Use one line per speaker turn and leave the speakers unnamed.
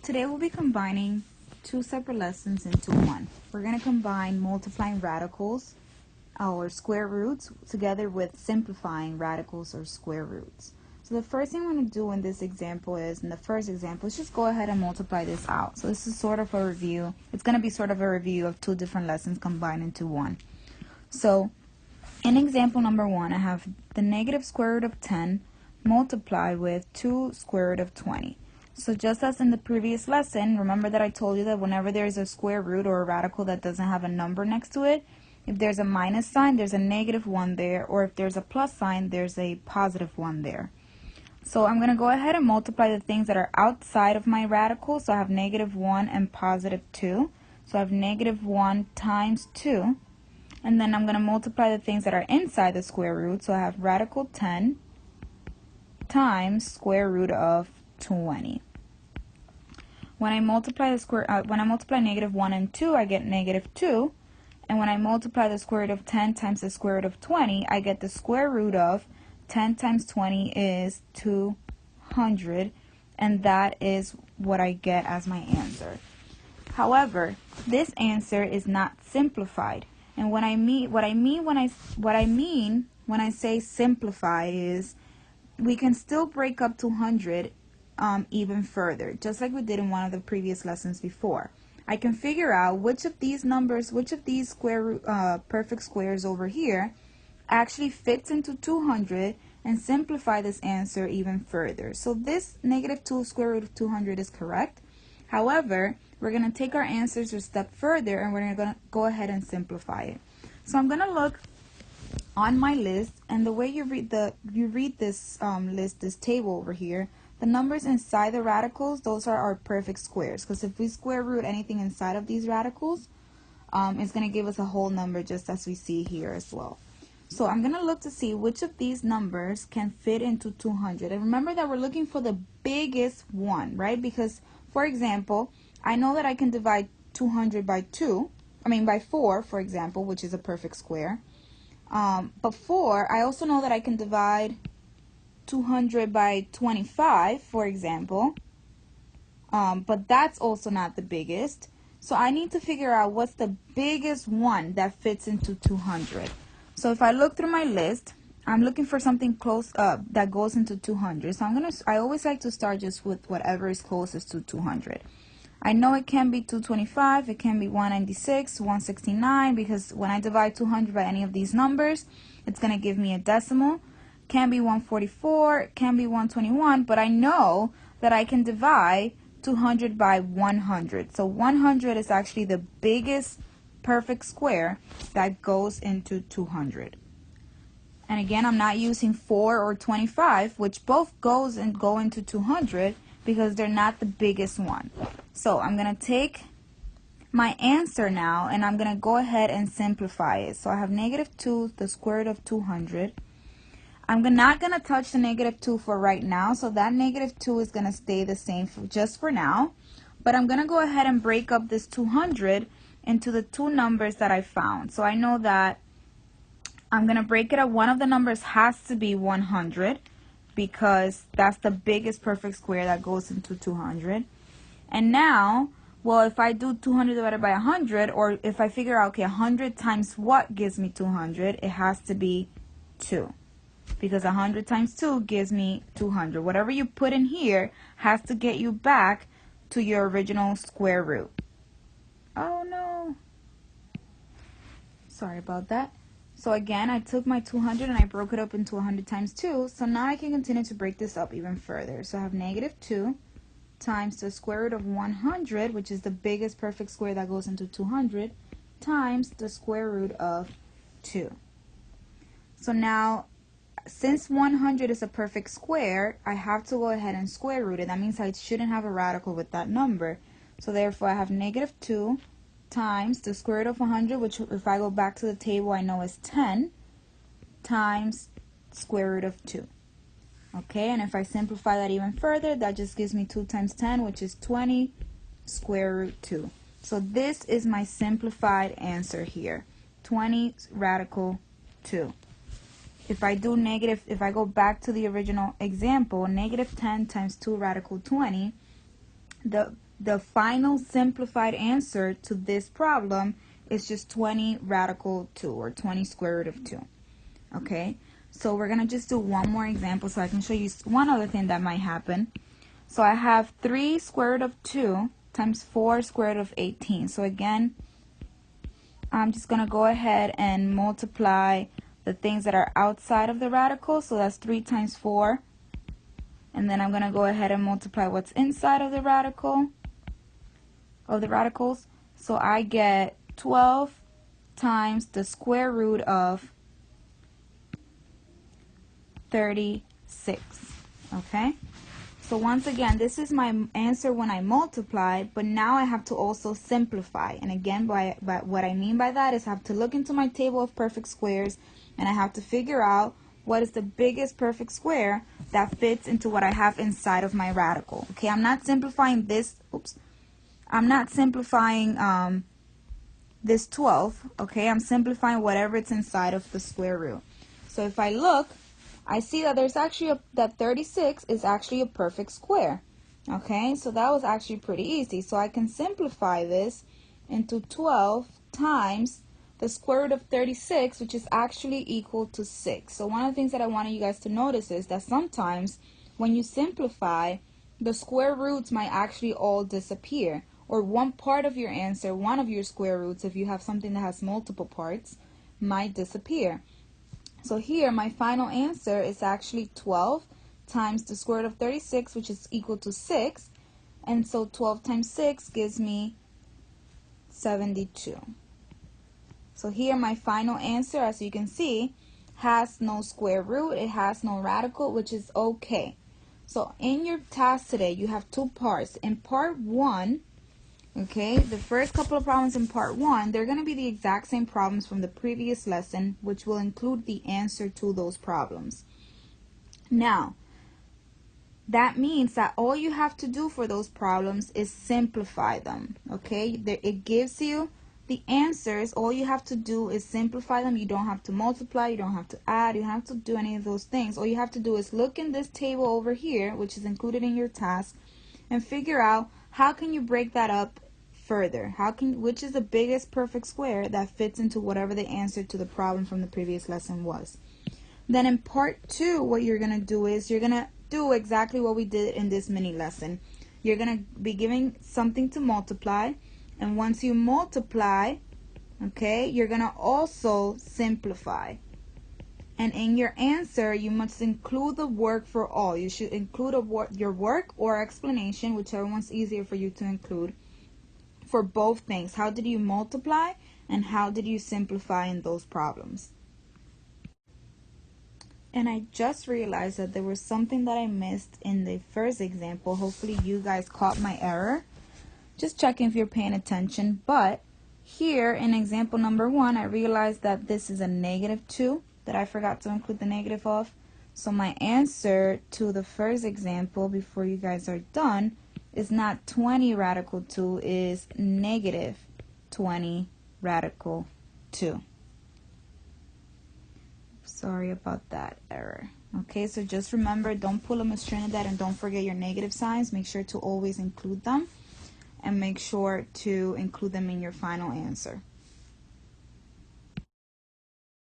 Today we'll be combining two separate lessons into one. We're going to combine multiplying radicals or square roots together with simplifying radicals or square roots. So the first thing I'm going to do in this example is, in the first example, let's just go ahead and multiply this out. So this is sort of a review. It's going to be sort of a review of two different lessons combined into one. So in example number 1, I have the negative square root of 10 multiplied with 2 square root of 20. So just as in the previous lesson, remember that I told you that whenever there's a square root or a radical that doesn't have a number next to it, if there's a minus sign, there's a negative 1 there, or if there's a plus sign, there's a positive 1 there. So I'm going to go ahead and multiply the things that are outside of my radical. So I have negative 1 and positive 2. So I have negative 1 times 2. And then I'm going to multiply the things that are inside the square root. So I have radical 10 times square root of 20. When I multiply negative 1 and 2, I get negative 2. And when I multiply the square root of 10 times the square root of 20, I get the square root of 10 times 20 is 200. And that is what I get as my answer. However, this answer is not simplified. And what I mean when I say simplify is we can still break up 200 even further, just like we did in one of the previous lessons before. I can figure out which of these numbers, which of these perfect squares over here actually fits into 200 and simplify this answer even further. So this negative 2 square root of 200 is correct. However, we're going to take our answers a step further and we're going to go ahead and simplify it. So I'm going to look on my list, and the way you read this list, this table over here, the numbers inside the radicals, those are our perfect squares, because if we square root anything inside of these radicals, it's going to give us a whole number, just as we see here as well. So I'm going to look to see which of these numbers can fit into 200. And remember that we're looking for the biggest one, right? Because, for example, I know that I can divide 200 by 4, for example, which is a perfect square. But 4, I also know that I can divide 200 by 25, for example. But that's also not the biggest. So I need to figure out what's the biggest one that fits into 200. So if I look through my list, I'm looking for something close that goes into 200. So I always like to start just with whatever is closest to 200. I know it can be 225, it can be 196, 169, because when I divide 200 by any of these numbers, it's going to give me a decimal. Can be 144, can be 121, but I know that I can divide 200 by 100. So 100 is actually the biggest perfect square that goes into 200. And again, I'm not using 4 or 25, which both go into 200, because they're not the biggest one. So I'm going to take my answer now, and I'm going to go ahead and simplify it. So I have negative 2, the square root of 200. I'm not going to touch the negative 2 for right now, so that negative 2 is going to stay the same just for now. But I'm going to go ahead and break up this 200 into the two numbers that I found. So I know that I'm going to break it up. One of the numbers has to be 100, because that's the biggest perfect square that goes into 200. And now, well, if I do 200 divided by 100, or if I figure out, okay, 100 times what gives me 200, it has to be 2. Because 100 times 2 gives me 200. Whatever you put in here has to get you back to your original square root. Oh, no. Sorry about that. So again, I took my 200 and I broke it up into 100 times 2. So now I can continue to break this up even further. So I have negative 2 times the square root of 100, which is the biggest perfect square that goes into 200, times the square root of 2. So now, since 100 is a perfect square, I have to go ahead and square root it. That means I shouldn't have a radical with that number. So therefore, I have negative 2 times the square root of 100, which if I go back to the table, I know is 10, times square root of 2. Okay, and if I simplify that even further, that just gives me 2 times 10, which is 20, square root 2. So this is my simplified answer here, 20 radical 2. If I go back to the original example, negative 10 times 2 radical 20, the the final simplified answer to this problem is just 20 radical 2, or 20 square root of 2. Okay, so we're going to just do one more example so I can show you one other thing that might happen. So I have 3 square root of 2 times 4 square root of 18. So again, I'm just going to go ahead and multiply the things that are outside of the radical. So that's 3 times 4. And then I'm going to go ahead and multiply what's inside of the radicals. So I get 12 times the square root of 36. Okay? So once again, this is my answer when I multiply, but now I have to also simplify. And again, by what I mean by that is I have to look into my table of perfect squares, and I have to figure out what is the biggest perfect square that fits into what I have inside of my radical. Okay, I'm not simplifying this, I'm not simplifying this 12, okay? I'm simplifying whatever it's inside of the square root. So if I look, I see that there's actually that 36 is actually a perfect square. Okay, so that was actually pretty easy. So I can simplify this into 12 times the square root of 36, which is actually equal to 6. So one of the things that I wanted you guys to notice is that sometimes when you simplify, the square roots might actually all disappear. Or one part of your answer, one of your square roots, if you have something that has multiple parts, might disappear. So here, my final answer is actually 12 times the square root of 36, which is equal to 6. And so 12 times 6 gives me 72. So here, my final answer, as you can see, has no square root. It has no radical, which is okay. So in your task today, you have 2 parts. In part 1, okay, the first couple of problems in part 1, they're going to be the exact same problems from the previous lesson, which will include the answer to those problems. Now, that means that all you have to do for those problems is simplify them, okay? It gives you the answers. All you have to do is simplify them. You don't have to multiply, you don't have to add, you don't have to do any of those things. All you have to do is look in this table over here, which is included in your task, and figure out how can you break that up further. Which is the biggest perfect square that fits into whatever the answer to the problem from the previous lesson was. Then in part 2, what you're going to do is you're going to do exactly what we did in this mini lesson. You're going to be giving something to multiply, and once you multiply, okay, you're going to also simplify. And in your answer, you must include the work for all. You should include your work or explanation, whichever one's easier for you to include, for both things. How did you multiply and how did you simplify in those problems? And I just realized that there was something that I missed in the first example. Hopefully you guys caught my error. Just checking if you're paying attention. But here in example number 1, I realized that this is a -2 that I forgot to include the negative of. So my answer to the first example, before you guys are done, is not 20 radical 2, is -20 radical 2. Sorry about that error. Okay, so just remember, don't pull a Miss Trinidad and don't forget your negative signs. Make sure to always include them, and make sure to include them in your final answer.